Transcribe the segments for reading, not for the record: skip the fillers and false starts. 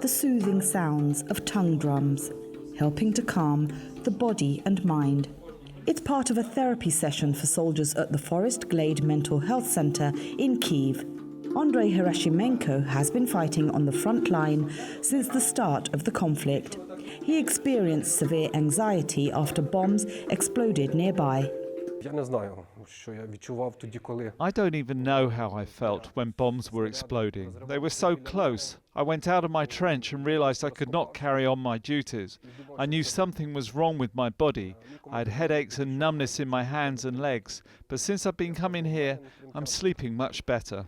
the soothing sounds of tongue drums, helping to calm the body and mind. It's part of a therapy session for soldiers at the Forest Glade Mental Health Center in Kyiv. Andrei Herashimenko has been fighting on the front line since the start of the conflict. He experienced severe anxiety after bombs exploded nearby. I don't even know how I felt when bombs were exploding. They were so close. I went out of my trench and realized I could not carry on my duties. I knew something was wrong with my body. I had headaches and numbness in my hands and legs. But since I've been coming here, I'm sleeping much better.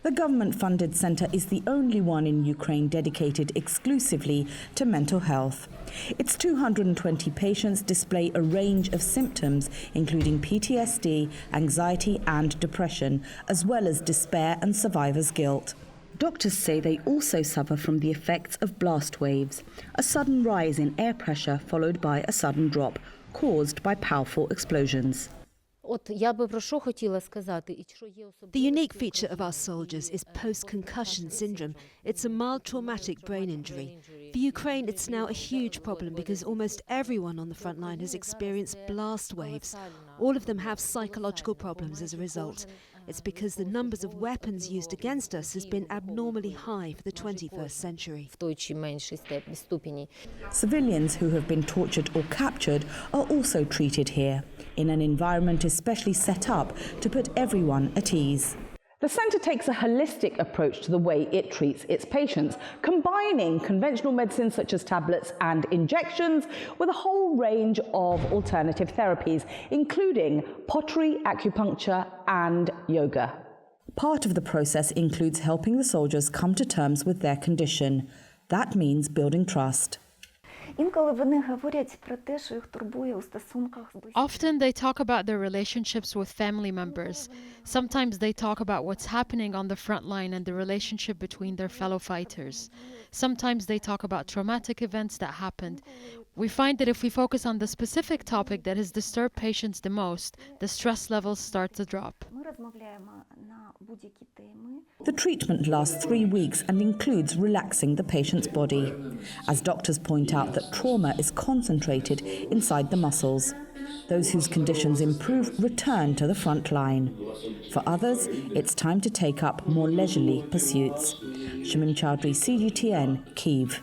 The government-funded centre is the only one in Ukraine dedicated exclusively to mental health. Its 220 patients display a range of symptoms, including PTSD, anxiety and depression, as well as despair and survivor's guilt. Doctors say they also suffer from the effects of blast waves, a sudden rise in air pressure followed by a sudden drop, caused by powerful explosions. The unique feature of our soldiers is post-concussion syndrome. It's a mild traumatic brain injury. For Ukraine, it's now a huge problem because almost everyone on the front line has experienced blast waves. All of them have psychological problems as a result. It's because the numbers of weapons used against us has been abnormally high for the 21st century. Civilians who have been tortured or captured are also treated here, in an environment especially set up to put everyone at ease. The centre takes a holistic approach to the way it treats its patients, combining conventional medicines such as tablets and injections with a whole range of alternative therapies, including pottery, acupuncture and yoga. Part of the process includes helping the soldiers come to terms with their condition. That means building trust. Often they talk about their relationships with family members. Sometimes they talk about what's happening on the front line and the relationship between their fellow fighters. Sometimes they talk about traumatic events that happened. We find that if we focus on the specific topic that has disturbed patients the most, the stress levels start to drop. The treatment lasts 3 weeks and includes relaxing the patient's body, as doctors point out that trauma is concentrated inside the muscles. Those whose conditions improve return to the front line. For others, it's time to take up more leisurely pursuits. Shamin Chaudhry, CGTN, Kyiv.